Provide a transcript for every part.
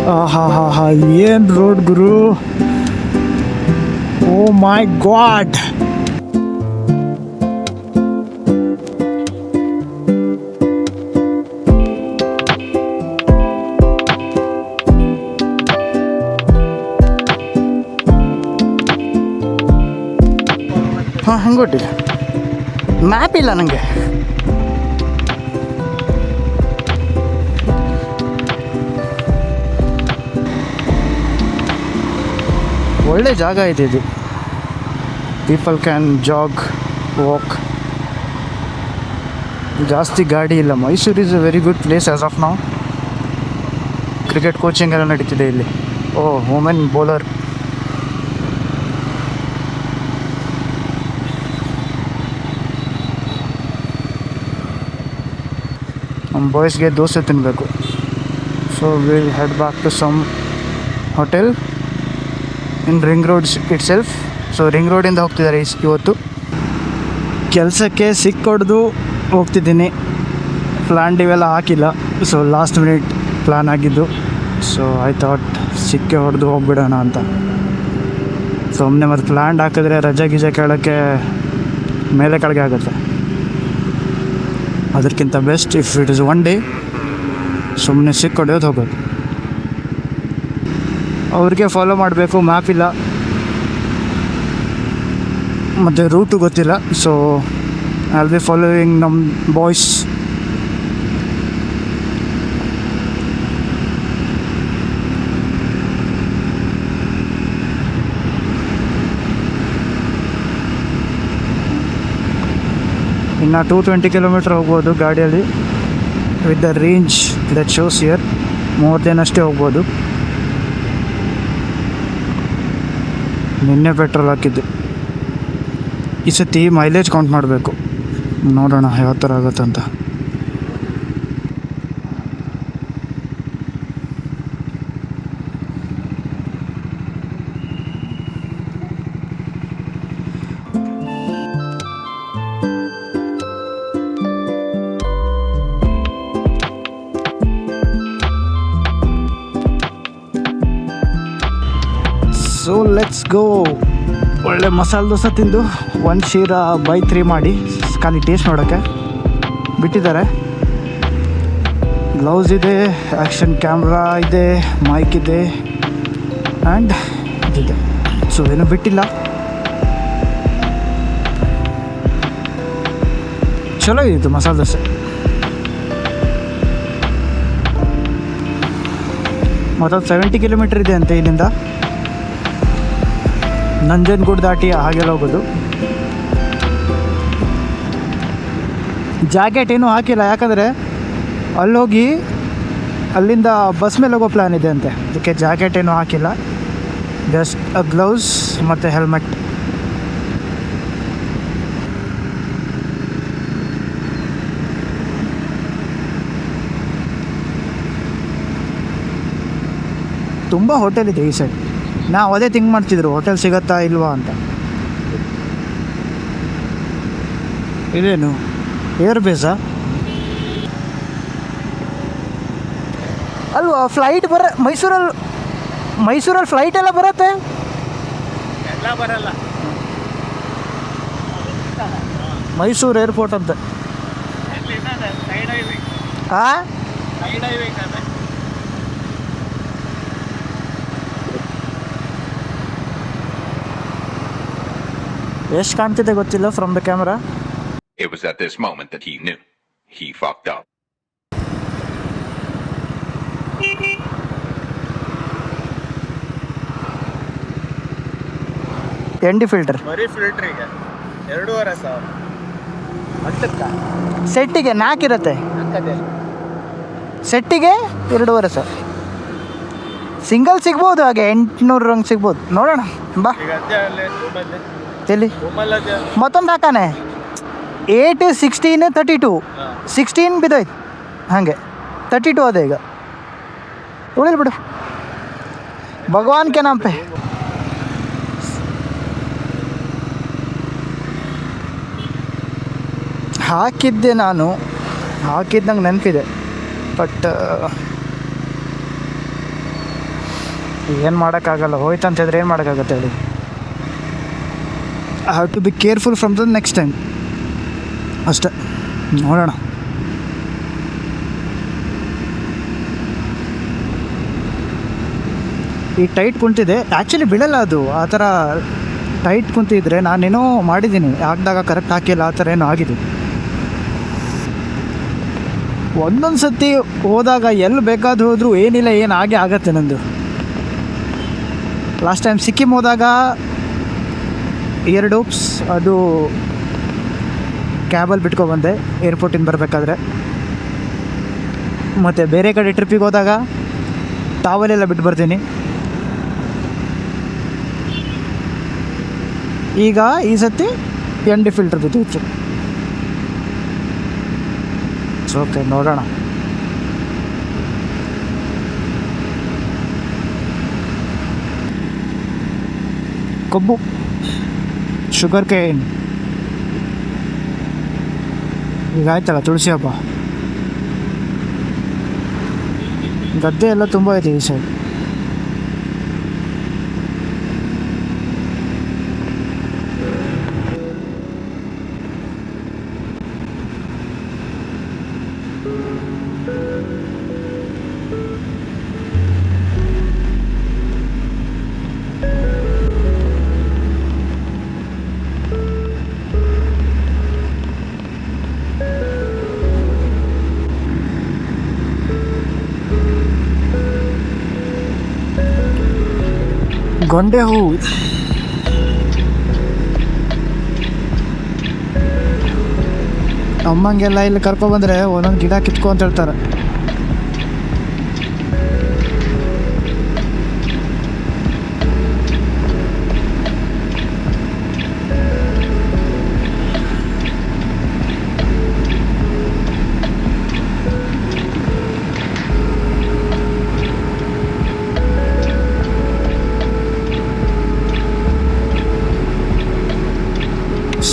ಹಾ ಹಾ ಹಾ ಏನು ರೋಡ್ ಗುರು. ಓ ಮೈ ಗಾಡ್. ಹಾಂ ಹಂಗೊಟ್ಟಿ ಮ್ಯಾಪ್ ಇಲ್ಲ ನನಗೆ. ಒಳ್ಳೆ ಜಾಗ ಇದೆ ಇದು. People can jog, walk. ಜಾಸ್ತಿ ಗಾಡಿ ಇಲ್ಲ. Mysuru is a very good place as of now. Cricket coaching ಎಲ್ಲ ನಡೀತಿದೆ ಇಲ್ಲಿ. Oh women bowler. ನಮ್ಮ ಬಾಯ್ಸ್ಗೆ ದೋಸೆ ತಿನ್ನಬೇಕು. So will head back to some hotel in ring road itself. So ring ರೋಡಿಂದ ಹೋಗ್ತಿದ್ದಾರೆ ಇವತ್ತು. ಕೆಲಸಕ್ಕೆ ಸಿಕ್ಕೊಡ್ದು ಹೋಗ್ತಿದ್ದೀನಿ. ಪ್ಲ್ಯಾನ್ ಇವೆಲ್ಲ ಹಾಕಿಲ್ಲ. ಸೊ ಲಾಸ್ಟ್ ಮಿನಿಟ್ ಪ್ಲ್ಯಾನ್ ಆಗಿದ್ದು. ಸೊ ಐ ಥಾಟ್ ಸಿಕ್ಕೆ ಹೊಡೆದು ಹೋಗ್ಬಿಡೋಣ ಅಂತ. ಸುಮ್ಮನೆ ಮತ್ತು ಪ್ಲ್ಯಾನ್ ಹಾಕಿದ್ರೆ ರಜೆ ಗೀಜೆ ಕೇಳೋಕ್ಕೆ ಮೇಲೆ ಕೆಳಗೆ ಆಗುತ್ತೆ. ಅದಕ್ಕಿಂತ best if it is one day ಸುಮ್ಮನೆ ಸಿಕ್ಕೊಡೆಯೋದು ಹೋಗೋದು. ಅವ್ರಿಗೆ ಫಾಲೋ ಮಾಡಬೇಕು, ಮ್ಯಾಪ್ ಇಲ್ಲ ಮತ್ತು ರೂಟು ಗೊತ್ತಿಲ್ಲ. So I will be following ನಮ್ಮ ಬಾಯ್ಸ್. ಇನ್ನು 220 ಕಿಲೋಮೀಟ್ರ್ ಹೋಗ್ಬೋದು ಗಾಡಿಯಲ್ಲಿ. With the range that shows here 30 ಅಷ್ಟೇ ಹೋಗ್ಬೋದು. ನಿನ್ನೆ ಪೆಟ್ರೋಲ್ ಹಾಕಿದ್ದೆ. ಈ ಸತಿ ಮೈಲೇಜ್ ಕೌಂಟ್ ಮಾಡಬೇಕು. ನೋಡೋಣ ಯಾವ ಥರ ಆಗುತ್ತಂತ. So let's go. ಒಳ್ಳೆ ಮಸಾಲೆ ದೋಸೆ ತಿಂದು 1 ಶೀರಾ ಬೈ 3 ಮಾಡಿ ಖಾಲಿ ಟೇಸ್ಟ್ ನೋಡೋಕ್ಕೆ ಬಿಟ್ಟಿದ್ದಾರೆ. ಗ್ಲೌಸ್ ಇದೆ, ಆ್ಯಕ್ಷನ್ ಕ್ಯಾಮ್ರಾ ಇದೆ, ಮೈಕ್ ಇದೆ ಆ್ಯಂಡ್ ಇದಿದೆ. ಸೊ ಏನೂ ಬಿಟ್ಟಿಲ್ಲ. ಚಲೋ ಇತ್ತು ಮಸಾಲೆ ದೋಸೆ. ಮತ್ತು 70 ಕಿಲೋಮೀಟ್ರ್ ಇದೆ ಅಂತೆ ಇಲ್ಲಿಂದ. ನಂಜನಗೂಡು ದಾಟಿ ಹಾಗೆಲ್ಲ ಹೋಗೋದು. ಜಾಕೆಟ್ ಏನೂ ಹಾಕಿಲ್ಲ, ಯಾಕಂದರೆ ಅಲ್ಲೋಗಿ ಅಲ್ಲಿಂದ ಬಸ್ ಮೇಲೆ ಹೋಗೋ ಪ್ಲ್ಯಾನ್ ಇದೆ ಅಂತೆ. ಅದಕ್ಕೆ ಜಾಕೆಟ್ ಏನೂ ಹಾಕಿಲ್ಲ. ಜಸ್ಟ್ ಅ ಗ್ಲೌಸ್ ಮತ್ತು ಹೆಲ್ಮೆಟ್. ತುಂಬ ಹೋಟೆಲ್ ಇದೆ ಈ ಸೈಡ್. ನಾವು ಅದೇ ಥಿಂಕ್ ಮಾಡ್ತಿದ್ರು, ಹೋಟೆಲ್ ಸಿಗತ್ತಾ ಇಲ್ವಾ ಅಂತ. ಇದೇನು ಏರ್ ಬೇಸಾ ಅಲ್ವಾ? ಫ್ಲೈಟ್ ಮೈಸೂರಲ್ಲಿ ಫ್ಲೈಟ್ ಎಲ್ಲ ಬರುತ್ತೆ. ಎಲ್ಲ ಬರಲ್ಲ. ಮೈಸೂರು ಏರ್ಪೋರ್ಟ್ ಅಂತ. ಹಾಂ, ಎಷ್ಟು ಕಾಣ್ತಿದೆ ಗೊತ್ತಿಲ್ಲ from the camera. It was at this moment that he knew he fucked up. MD filter ಬರೀ ಫಿಲ್ಟ್ರಿಗೆ 2,500. ಸೆಟ್ಟಿಗೆ 4 ಇರುತ್ತೆ. ಸೆಟ್ಟಿಗೆ 2,500. ಸಿಂಗಲ್ ಸಿಗ್ಬೋದು, ಹಾಗೆ 800 ಹಂಗೆ ಸಿಗ್ಬೋದು. ನೋಡೋಣ ಬಾ. ಎಲ್ಲಿ ಮತ್ತೊಂದು ಹಾಕಾನೆ 8, 16, 32. 16 ಬಿದ್ದೋಯ್ತು, ಹಾಗೆ 32 ಅದೇ ಈಗ. ಉಳಿಲ್ ಬಿಡು, ಭಗವಾನ್ ಕೆ ನಾಮ್ ಪೇ. ಹಾಕಿದ್ದೆ ನಾನು, ಹಾಕಿದ್ದು ನಂಗೆ ನೆನಪಿದೆ. ಬಟ್ ಏನು ಮಾಡೋಕ್ಕಾಗಲ್ಲ, ಹೋಯ್ತು ಅಂತಂದ್ರೆ ಏನು ಮಾಡೋಕ್ಕಾಗತ್ತೆ ಹೇಳಿ. I have to be careful from the next time ಅಷ್ಟೇ. ನೋಡೋಣ. ಈ ಟೈಟ್ ಕುಂತಿದೆ, ಆ್ಯಕ್ಚುಲಿ ಬೀಳಲ್ಲ ಅದು ಆ ಥರ ಟೈಟ್ ಕುಂತಿದ್ರೆ. ನಾನೇನೋ ಮಾಡಿದ್ದೀನಿ, ಹಾಕಿದಾಗ ಕರೆಕ್ಟ್ ಹಾಕಿಲ್ಲ, ಆ ಥರ ಏನೋ ಆಗಿದೆ. ಒಂದೊಂದು ಸತಿ ಹೋದಾಗ ಎಲ್ಲಿ ಬೇಕಾದ್ರೂ ಹೋದರೂ ಏನಿಲ್ಲ, ಏನು ಹಾಗೆ ಆಗತ್ತೆ ನಂದು. ಲಾಸ್ಟ್ ಟೈಮ್ ಸಿಕ್ಕಿಂ ಹೋದಾಗ 2 ಓಪ್ಸ್ ಅದು ಕ್ಯಾಬಲ್ಲಿ ಬಿಟ್ಕೊಬಂದೆ ಏರ್ಪೋರ್ಟಿಂದ ಬರಬೇಕಾದ್ರೆ. ಮತ್ತು ಬೇರೆ ಕಡೆ ಟ್ರಿಪ್ಪಿಗೆ ಹೋದಾಗ ಟಾವಲೆಲ್ಲ ಬಿಟ್ಟು ಬರ್ತೀನಿ. ಈಗ ಈ ಸತಿ ND ಫಿಲ್ಟರ್ ಬಿದ್ದಿತ್ತು. ಓಕೆ, ನೋಡೋಣ. ಕಬ್ಬು, ಶುಗರ್ ಕೇನ್, ಈಗ ಆಯ್ತಲ್ಲ ತುಳಸಿ ಹಬ್ಬ. ಗದ್ದೆ ಎಲ್ಲ ತುಂಬ ಇದೆ ಈ ಸೈಡ್. ಗೊಂಡೆ ಹೂವು, ಅಮ್ಮಂಗೆಲ್ಲ ಇಲ್ಲಿ ಕರ್ಕೊಬಂದರೆ ಒಂದೊಂದು ಗಿಡ ಕಿತ್ಕೊ ಅಂತ ಹೇಳ್ತಾರೆ.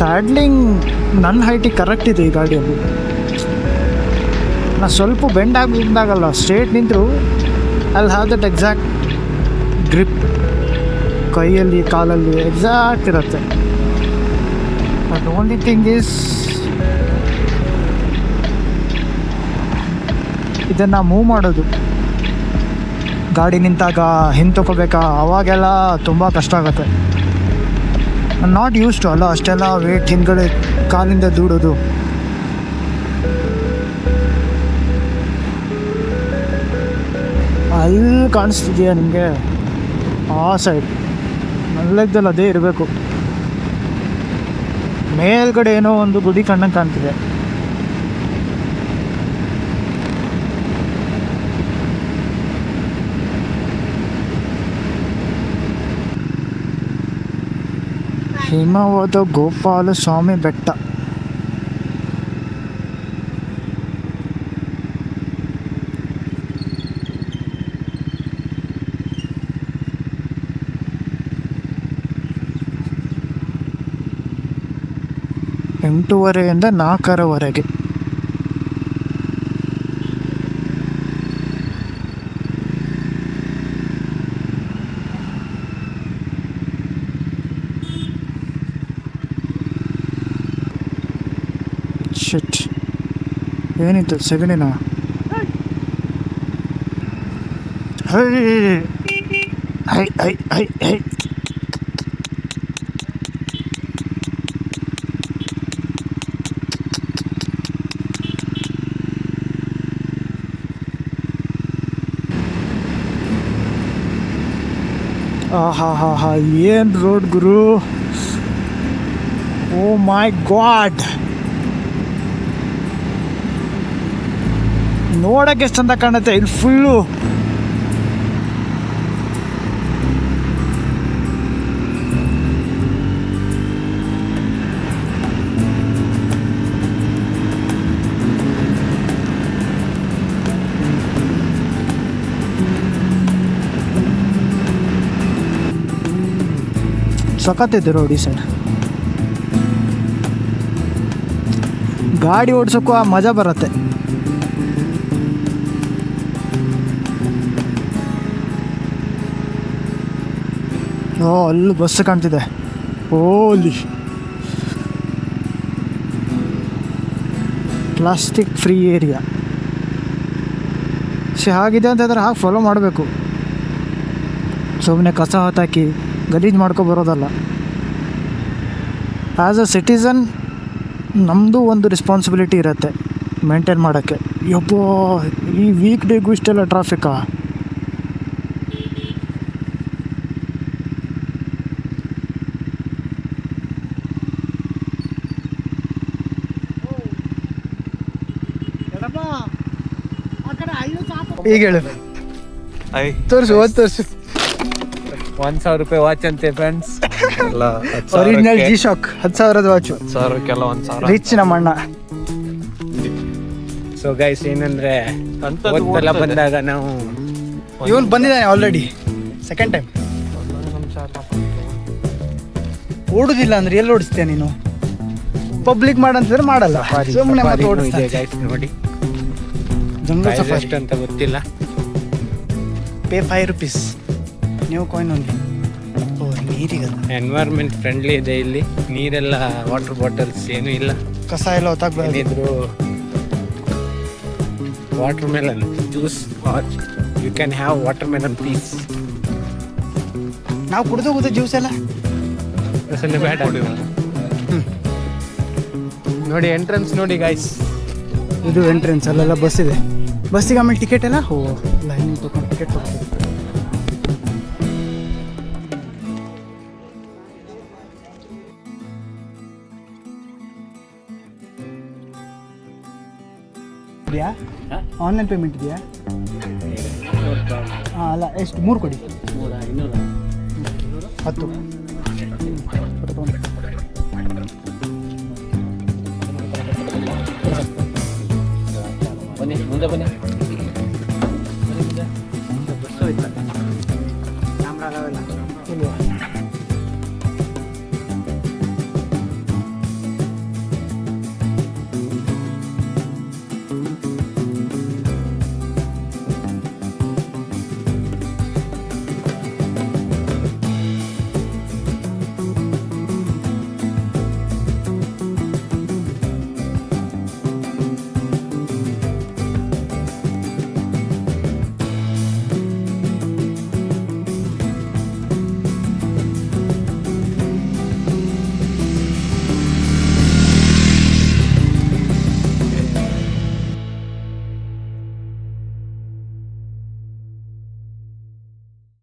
ಸ್ಯಾಡ್ಲಿಂಗ್ ನನ್ನ ಹೈಟಿಗೆ ಕರೆಕ್ಟ್ ಇದೆ ಈ ಗಾಡಿಯಲ್ಲಿ. ನಾನು ಸ್ವಲ್ಪ ಬೆಂಡ್ ಆಗಿದ್ದಾಗಲ್ಲ, ಸ್ಟ್ರೇಟ್ ನಿಂತರೂ ಅಲ್ಲಿ ಹ್ಯಾವ್ ದಟ್ ಎಕ್ಸಾಕ್ಟ್ ಗ್ರಿಪ್. ಕೈಯಲ್ಲಿ ಕಾಲಲ್ಲಿ ಎಕ್ಸಾಕ್ಟ್ ಇರುತ್ತೆ. ಬಟ್ ಓನ್ಲಿ ಥಿಂಗ್ ಈಸ್ ಇದನ್ನು ಮೂವ್ ಮಾಡೋದು. ಗಾಡಿ ನಿಂತಾಗ ಹಿಂದೆ ತಗೋಬೇಕಾ, ಅವಾಗೆಲ್ಲ ತುಂಬ ಕಷ್ಟ ಆಗುತ್ತೆ. ನಾಟ್ ಯೂಸ್ ಟು ಅಲ್ಲ ಅಷ್ಟೆಲ್ಲ ವೇಟ್ ಹಿಂದ್ಗಡೆ ಕಾಲಿಂದ ದೂಡೋದು. ಅಲ್ಲಿ ಕಾಣಿಸ್ತಿದೆಯಾ ನಿಮಗೆ? ಆ ಸೈಡ್ ನನ್ನ ಲೆಕ್ಕದಲ್ಲಿ ಅದೇ ಇರಬೇಕು. ಮೇಲ್ಗಡೆ ಏನೋ ಒಂದು ಗುಡಿ ಕಣ್ಣಂಗೆ ಕಾಣ್ತಿದೆ. ಹಿಮವದ ಗೋಪಾಲ ಸ್ವಾಮಿ ಬೆಟ್ಟ. ಎಂಟೂವರೆಯಿಂದ 4:30ವರೆಗೆ. ಶಿಟ್, ಏನಿತ್ತು ಸೆಗಣಿನ? Hi hi hi hi hi. ಹಾ ಏನು ರೋಡ್ ಗುರು! ಓ ಮೈ ಗಾಡ್, ನೋಡೋಕ್ಕೆ ಎಷ್ಟು ಚಂದ ಕಾಣುತ್ತೆ. ಇಲ್ಲಿ ಫುಲ್ಲು ಸಖತ್ತಿದೆ ರೋಡ್ ಈ ಸೈಡ್. ಗಾಡಿ ಓಡಿಸೋಕ್ಕೂ ಆ ಮಜಾ ಬರುತ್ತೆ. ಓ ಅಲ್ಲಿ ಬಸ್ ಕಾಣ್ತಿದೆ. ಓಲಿ ಪ್ಲಾಸ್ಟಿಕ್ ಫ್ರೀ ಏರಿಯಾ. ಹಾಗಿದೆ ಅಂತಂದ್ರೆ ಹಾಗೆ ಫಾಲೋ ಮಾಡಬೇಕು. ಸುಮ್ಮನೆ ಕಸ ಹೊತ್ತಾಕಿ ಗಲೀಜು ಮಾಡ್ಕೊಬರೋದಲ್ಲ. ಆ್ಯಸ್ ಅ ಸಿಟಿಸನ್ ನಮ್ಮದು ಒಂದು ರೆಸ್ಪಾನ್ಸಿಬಿಲಿಟಿ ಇರುತ್ತೆ ಮೇಂಟೈನ್ ಮಾಡೋಕ್ಕೆ. ಯಪ್ಪೋ ಈ ವೀಕ್ ಡೇಗೂ ಇಷ್ಟೆಲ್ಲ ಟ್ರಾಫಿಕ್ಕಾ? ಈಗ ಹೇಳು, ತೋರಿಸು ತೋರಿಸು. 1,000 ರೂಪಾಯಿ ವಾಚ್ ಅಂತೆ ಫ್ರೆಂಡ್ಸ್. ಒರಿಜಿನಲ್ ಜಿ ಶಾಕ್ 10,000ದ ವಾಚು. 1,000ಕ್ಕೆಲ್ಲ 1,000. ರಿಚ್ ನಮ್ಮ ಅಣ್ಣ. ಸೊ ಗೈಸ್ ಏನಂದ್ರೆ ಓದ್ತೆಲ್ಲ ಬಂದಾಗ ನಾವು ಇವನು ಬಂದಿದ್ದಾನೆ ಆಲ್ರೆಡಿ ಸೆಕೆಂಡ್ ಟೈಮ್. ಓಡುದಿಲ್ಲ ಅಂದ್ರೆ ಎಲ್ಲಿ ಓಡಿಸ್ತೀಯ ನೀನು? ಪಬ್ಲಿಕ್ ಮಾಡಂತಿದ್ರೆ ಮಾಡಲ್ಲ, ಸುಮ್ಮನೆ ಮತ್ತೆ ಓಡಿಸ್ತೀಯ. ಗೈಸ್ ನೋಡಿ, ಜಂಗಲ್ ಸಫಾರಿ ಎಷ್ಟು ಅಂತ ಗೊತ್ತಿಲ್ಲ. Pay 5 rupees, new coin only. Oh ನೀರಿಗಲ್ಲ, ಎನ್ವೈರ್ಮೆಂಟ್ ಫ್ರೆಂಡ್ಲಿ ಇದೆ ಇಲ್ಲಿ. ನೀರೆಲ್ಲ ವಾಟರ್ ಬಾಟಲ್ಸ್ ಏನೂ ಇಲ್ಲ. ಕಸ ಎಲ್ಲ ಹೊತ್ತಾಗ್ಬೋದು. ಏನಿದ್ರು watermelon juice, you can have watermelon piece. ನಾವು ಕುಡ್ದು ಹೋಗೋದು ಜ್ಯೂಸ್ ಎಲ್ಲ ಬೇಡ ನೋಡಿ. ಎಂಟ್ರೆನ್ಸ್ ನೋಡಿ ಗೈಸ್, ಇದು ಎಂಟ್ರೆನ್ಸ್. ಅಲ್ಲೆಲ್ಲ ಬಸ್ ಇದೆ. ಬಸ್ಸಿಗೆ ಆಮೇಲೆ ಟಿಕೆಟ್ ಎಲ್ಲ ಲೈನ್ ತಗೊಂಡು ಟಿಕೆಟ್ ತಗೊಂಡು. ಇದೆಯಾ ಆನ್ಲೈನ್ ಪೇಮೆಂಟ್ ಇದೆಯಾ? ಹಾಂ ಅಲ್ಲ, ಎಷ್ಟು 3 ಕೊಡಿ. 10. ಬನ್ನಿ ಮುಂದೆ ಬನ್ನಿ. ಕ್ಯಾಮ್ರಾ ಅವೆಲ್ಲ ಇಲ್ವಾ?